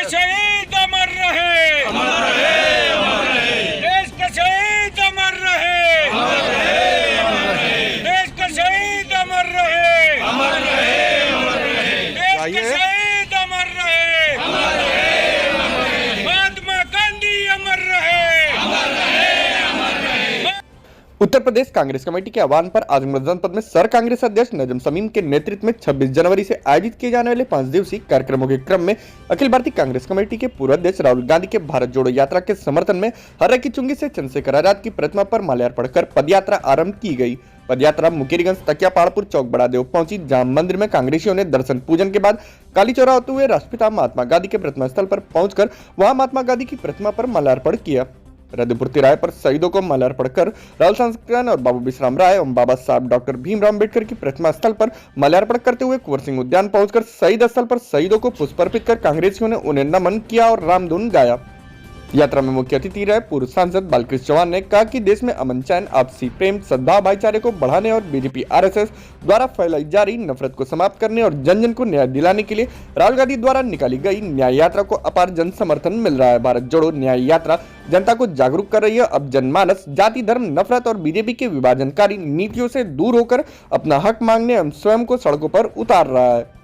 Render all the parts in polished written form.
शहीद अमर रहे, अमर रहे, अमर रहे। देश का शहीद अमर रहे, अमर रहे, अमर रहे। देश का शहीद अमर रहे, अमर रहे, अमर रहे। देश का शहीद अमर रहे, अमर रहे, अमर रहे। महात्मा गांधी अमर रहे, अमर रहे, अमर रहे। उत्तर प्रदेश कांग्रेस कमेटी के आह्वान पर आजमगढ़ जनपद में सर कांग्रेस अध्यक्ष नजम शमीम के नेतृत्व में 26 जनवरी से आयोजित किए जाने वाले 5 दिवसीय कार्यक्रमों के क्रम में अखिल भारतीय कांग्रेस कमेटी के पूर्व अध्यक्ष राहुल गांधी के भारत जोड़ो यात्रा के समर्थन में हर्रा की चुंगी से चंद्रशेखर आजाद की प्रतिमा पर माल्यार्पण कर पदयात्रा आरंभ की गई। पदयात्रा मुकेरीगंज तकिया पहाड़पुर चौक बड़ादेव पहुंची, जहां मंदिर में कांग्रेसियों ने दर्शन पूजन के बाद काली चौरा होते हुए राष्ट्रपिता महात्मा गांधी के प्रतिमा स्थल पर पहुंचकर वहां महात्मा गांधी की प्रतिमा पर माल्यार्पण किया। रद्दपुर तिराहे पर शहीदों को माल्यार्पण कर राहुल सांसद और बाबू विश्राम राय एवं बाबा साहब डॉक्टर भीमराव अम्बेडकर की प्रतिमा स्थल पर माल्यार्पण करते हुए कुंवर सिंह उद्यान पहुंचकर शहीद स्थल पर शहीदों को पुष्प अर्पित कर कांग्रेसियों ने उन्हें नमन किया और रामधुन गाया। यात्रा में मुख्य अतिथि रहे पूर्व सांसद बालकृष्ण चौहान ने कहा कि देश में अमन चैन, आपसी प्रेम, सद्भाव, भाईचारे को बढ़ाने और बीजेपी आरएसएस द्वारा फैलाई जा रही नफरत को समाप्त करने और जन जन को न्याय दिलाने के लिए राहुल गांधी द्वारा निकाली गई न्याय यात्रा को अपार जन समर्थन मिल रहा है। भारत जोड़ो न्याय यात्रा जनता को जागरूक कर रही है। अब जनमानस जाति, धर्म, नफरत और बीजेपी के विभाजनकारी नीतियों से दूर होकर अपना हक मांगने एवं स्वयं को सड़कों पर उतार रहा है।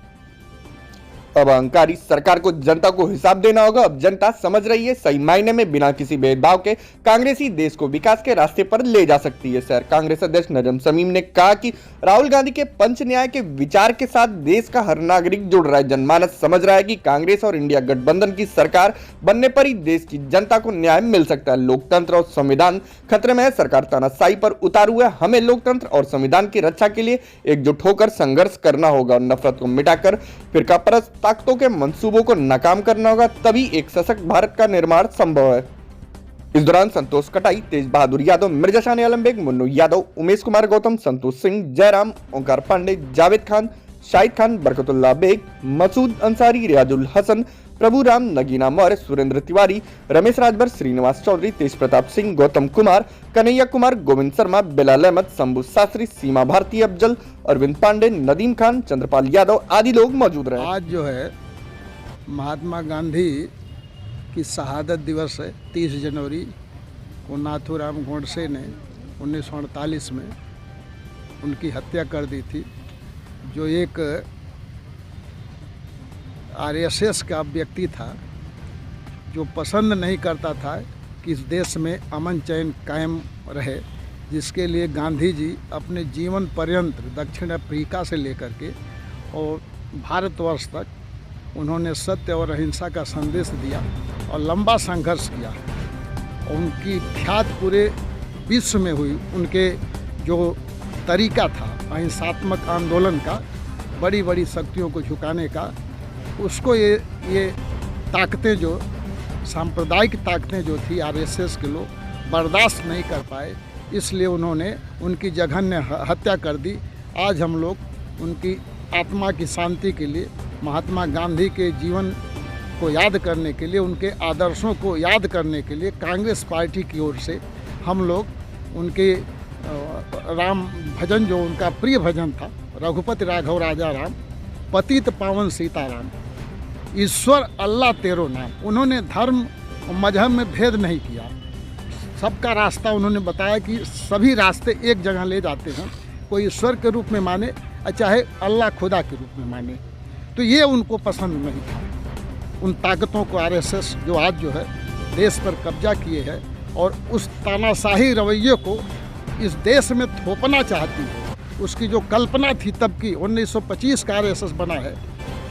अब अहंकारी सरकार को जनता को हिसाब देना होगा। अब जनता समझ रही है, सही मायने में बिना किसी भेदभाव के कांग्रेसी देश को विकास के रास्ते पर ले जा सकती है। शहर कांग्रेस अध्यक्ष नजम शमीम ने कहा कि राहुल गांधी के पंच न्याय के विचार के साथ देश का हर नागरिक जुड़ रहा है। जनमानस समझ रहा है कि कांग्रेस और इंडिया गठबंधन की सरकार बनने पर ही देश की जनता को न्याय मिल सकता है। लोकतंत्र और संविधान खतरे में है, सरकार तानाशाही पर उतारू है। हमें लोकतंत्र और संविधान की रक्षा के लिए एकजुट होकर संघर्ष करना होगा और नफरत को मिटाकर फिरकापरस्त ताकतों के मंसूबों को नाकाम करना होगा, तभी एक सशक्त भारत का निर्माण संभव है। इस दौरान संतोष कटाई, तेज बहादुर यादव, मिर्जा शाह आलम बेग, मुन्नू यादव, उमेश कुमार गौतम, संतोष सिंह, जयराम, ओंकार पांडे, जावेद खान, शाहिद खान, बरकतुल्लाह बेग, मसूद अंसारी, रियाजुल हसन, प्रभु राम, नगीना मौर्य, सुरेंद्र तिवारी, रमेश राजभर, श्रीनिवास चौधरी, तेज प्रताप सिंह, गौतम कुमार, कन्हैया कुमार, गोविंद शर्मा, बिलाल अहमद, शंभू शास्त्री, सीमा भारती, अफजल, अरविंद पांडे, नदीम खान, चंद्रपाल यादव आदि लोग मौजूद रहे। आज जो है महात्मा गांधी की शहादत दिवस है। 30 जनवरी को नाथूराम गोडसे ने 1948 में उनकी हत्या कर दी थी, जो एक आरएसएस का व्यक्ति था, जो पसंद नहीं करता था कि इस देश में अमन चैन कायम रहे, जिसके लिए गांधी जी अपने जीवन पर्यंत दक्षिण अफ्रीका से लेकर के और भारतवर्ष तक उन्होंने सत्य और अहिंसा का संदेश दिया और लंबा संघर्ष किया। और उनकी ख्यात पूरे विश्व में हुई। उनके जो तरीका था अहिंसात्मक आंदोलन का, बड़ी बड़ी शक्तियों को झुकाने का, उसको ये ताकतें, जो सांप्रदायिक ताकतें जो थी आरएसएस के लोग बर्दाश्त नहीं कर पाए, इसलिए उन्होंने उनकी जघन्य हत्या कर दी। आज हम लोग उनकी आत्मा की शांति के लिए, महात्मा गांधी के जीवन को याद करने के लिए, उनके आदर्शों को याद करने के लिए कांग्रेस पार्टी की ओर से हम लोग उनके राम भजन, जो उनका प्रिय भजन था, रघुपति राघव राजा राम, पतित पावन सीताराम, ईश्वर अल्लाह तेरो नाम, उन्होंने धर्म और मजहब में भेद नहीं किया। सबका रास्ता उन्होंने बताया कि सभी रास्ते एक जगह ले जाते हैं, कोई ईश्वर के रूप में माने चाहे अल्लाह खुदा के रूप में माने। तो ये उनको पसंद नहीं था। उन ताकतों को आरएसएस जो आज जो है देश पर कब्जा किए है और उस तानाशाही रवैये को इस देश में थोपना चाहती है, उसकी जो कल्पना थी तब की 1925 का आरएसएस बना है,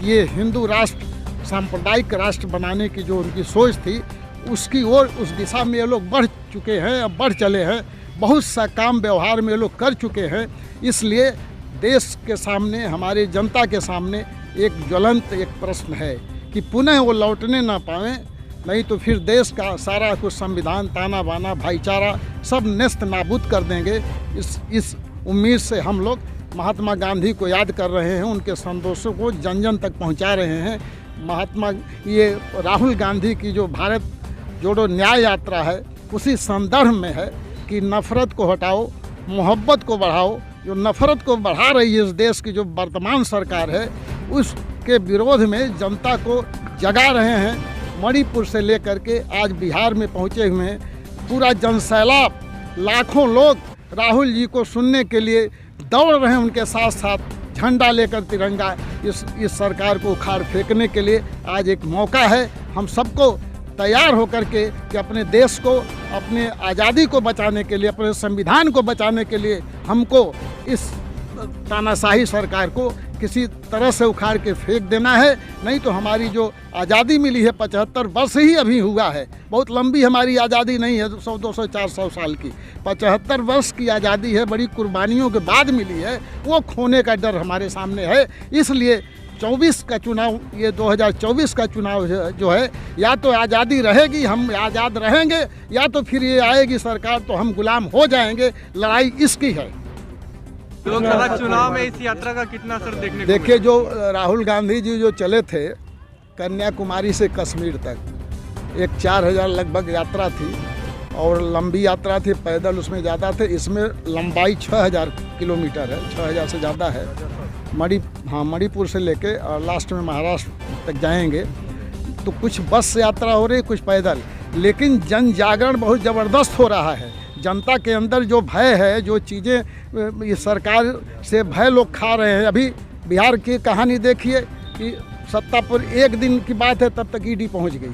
ये हिंदू राष्ट्र, सांप्रदायिक राष्ट्र बनाने की जो उनकी सोच थी, उसकी ओर, उस दिशा में ये लोग बढ़ चुके हैं, अब बढ़ चले हैं। बहुत सा काम व्यवहार में ये लोग कर चुके हैं। इसलिए देश के सामने, हमारी जनता के सामने एक ज्वलंत एक प्रश्न है कि पुनः वो लौटने ना पाएं, नहीं तो फिर देश का सारा कुछ संविधान, ताना बाना, भाईचारा सब नेस्त नाबूद कर देंगे। इस उम्मीद से हम लोग महात्मा गांधी को याद कर रहे हैं, उनके संदेशों को जन जन तक पहुंचा रहे हैं। ये राहुल गांधी की जो भारत जोड़ो न्याय यात्रा है, उसी संदर्भ में है कि नफ़रत को हटाओ, मोहब्बत को बढ़ाओ। जो नफ़रत को बढ़ा रही है इस देश की जो वर्तमान सरकार है, उसके विरोध में जनता को जगा रहे हैं मणिपुर से लेकर के आज बिहार में पहुँचे हुए हैं। पूरा जनसैलाब, लाखों लोग राहुल जी को सुनने के लिए दौड़ रहे हैं, उनके साथ साथ झंडा लेकर तिरंगा इस सरकार को उखाड़ फेंकने के लिए आज एक मौका है। हम सबको तैयार होकर के कि अपने देश को, अपने आज़ादी को बचाने के लिए, अपने संविधान को बचाने के लिए हमको इस तानाशाही सरकार को किसी तरह से उखाड़ के फेंक देना है। नहीं तो हमारी जो आज़ादी मिली है 75 वर्ष ही अभी हुआ है, बहुत लंबी हमारी आज़ादी नहीं है 100, 200, 400 साल की। 75 वर्ष की आज़ादी है, बड़ी कुर्बानियों के बाद मिली है, वो खोने का डर हमारे सामने है। इसलिए 24 का चुनाव, ये 2024 का चुनाव जो है, या तो आज़ादी रहेगी, हम आज़ाद रहेंगे, या तो फिर ये आएगी सरकार तो हम गुलाम हो जाएंगे। लड़ाई इसकी है। लोकसभा चुनाव में इस यात्रा का कितना असर देखने को देखिए, जो राहुल गांधी जी जो चले थे कन्याकुमारी से कश्मीर तक, एक 4000 लगभग यात्रा थी और लंबी यात्रा थी, पैदल उसमें ज़्यादा थे। इसमें लंबाई 6000 किलोमीटर है, 6000 से ज़्यादा है। मणिपुर से लेके और लास्ट में महाराष्ट्र तक जाएंगे। तो कुछ बस यात्रा हो रही, कुछ पैदल, लेकिन जन जागरण बहुत ज़बरदस्त हो रहा है। जनता के अंदर जो भय है, जो चीज़ें इस सरकार से भय लोग खा रहे हैं। अभी बिहार की कहानी देखिए कि सत्ता पर एक दिन की बात है, तब तक ईडी पहुंच गई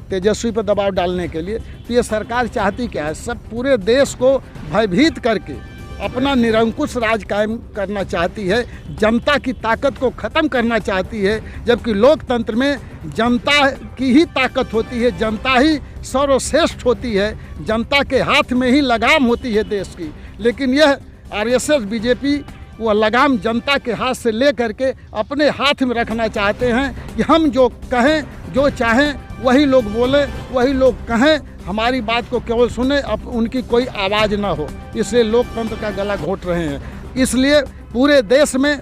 तेजस्वी पर दबाव डालने के लिए। तो ये सरकार चाहती क्या है? सब पूरे देश को भयभीत करके अपना निरंकुश राज कायम करना चाहती है, जनता की ताकत को ख़त्म करना चाहती है। जबकि लोकतंत्र में जनता की ही ताकत होती है, जनता ही सर्वश्रेष्ठ होती है, जनता के हाथ में ही लगाम होती है देश की। लेकिन यह आरएसएस बीजेपी वो लगाम जनता के हाथ से ले करके अपने हाथ में रखना चाहते हैं कि हम जो कहें, जो चाहें वही लोग बोलें, वही लोग कहें, हमारी बात को केवल सुने, अब उनकी कोई आवाज़ ना हो। इसलिए लोकतंत्र का गला घोंट रहे हैं। इसलिए पूरे देश में,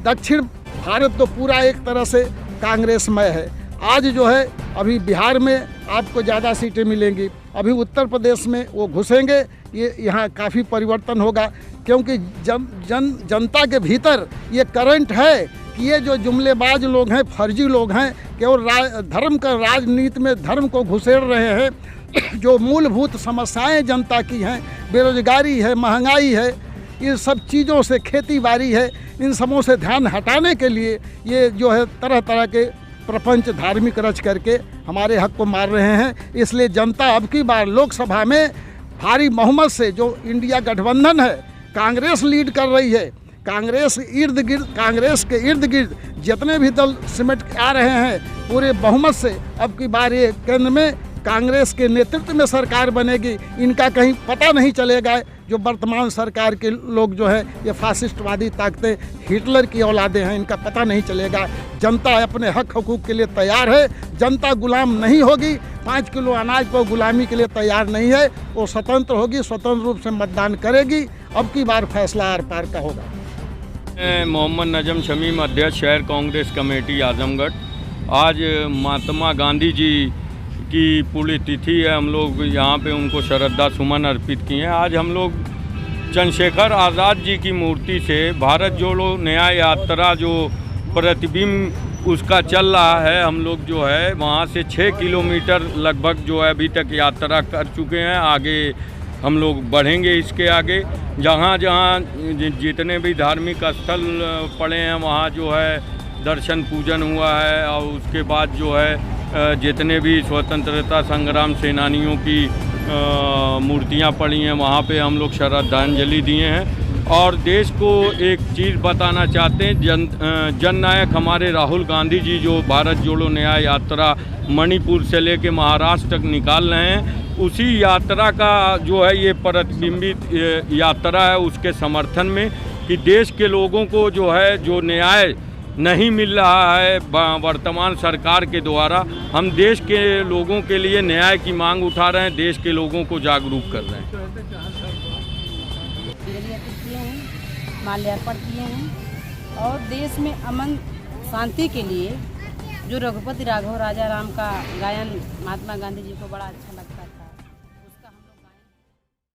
दक्षिण भारत तो पूरा एक तरह से कांग्रेसमय है। आज जो है अभी बिहार में आपको ज़्यादा सीटें मिलेंगी, अभी उत्तर प्रदेश में वो घुसेंगे, ये यहाँ काफ़ी परिवर्तन होगा। क्योंकि जनता के भीतर ये करंट है कि ये जो जुमलेबाज लोग हैं, फर्जी लोग हैं, केवल धर्म का राजनीति में धर्म को घुसेड़ रहे हैं। जो मूलभूत समस्याएं जनता की हैं, बेरोजगारी है, महंगाई है, ये सब चीज़ों से, खेती बाड़ी है, इन सबों से ध्यान हटाने के लिए ये जो है तरह तरह के प्रपंच धार्मिक रच करके हमारे हक को मार रहे हैं। इसलिए जनता अब की बार लोकसभा में भारी बहुमत से, जो इंडिया गठबंधन है, कांग्रेस लीड कर रही है, कांग्रेस के इर्द गिर्द जितने भी दल सिमट आ रहे हैं, पूरे बहुमत से अब की बार ये केंद्र में कांग्रेस के नेतृत्व में सरकार बनेगी। इनका कहीं पता नहीं चलेगा। जो वर्तमान सरकार के लोग जो है ये फासिस्टवादी ताकतें, हिटलर की औलादें हैं, इनका पता नहीं चलेगा। जनता अपने हक हकूक़ के लिए तैयार है। जनता गुलाम नहीं होगी, 5 किलो अनाज को गुलामी के लिए तैयार नहीं है। वो स्वतंत्र होगी, स्वतंत्र रूप से मतदान करेगी। अब की बार फैसला आर पार का होगा। मोहम्मद नजम शमीम, अध्यक्ष शहर कांग्रेस कमेटी आजमगढ़। आज महात्मा गांधी जी की पुण्यतिथि है। हम लोग यहाँ पे उनको श्रद्धा सुमन अर्पित किए हैं। आज हम लोग चंद्रशेखर आज़ाद जी की मूर्ति से भारत जोड़ो न्याय यात्रा जो प्रतिबिंब उसका चल रहा है, हम लोग जो है वहाँ से 6 किलोमीटर लगभग जो है अभी तक यात्रा कर चुके हैं। आगे हम लोग बढ़ेंगे इसके आगे। जहाँ जहाँ जितने भी धार्मिक स्थल पड़े हैं वहाँ जो है दर्शन पूजन हुआ है। और उसके बाद जो है जितने भी स्वतंत्रता संग्राम सेनानियों की मूर्तियां पड़ी हैं वहाँ पे हम लोग श्रद्धांजलि दिए हैं। और देश को एक चीज़ बताना चाहते हैं, जननायक हमारे राहुल गांधी जी जो भारत जोड़ो न्याय यात्रा मणिपुर से लेके महाराष्ट्र तक निकाल रहे हैं, उसी यात्रा का जो है ये प्रतिबिंबित यात्रा है उसके समर्थन में कि देश के लोगों को जो है जो न्याय नहीं मिल रहा है वर्तमान सरकार के द्वारा, हम देश के लोगों के लिए न्याय की मांग उठा रहे हैं, देश के लोगों को जागरूक कर रहे हैं। माल्यार्पण किए हैं और देश में अमन शांति के लिए जो रघुपति राघव राजा राम का गायन महात्मा गांधी जी को बड़ा अच्छा लगता है।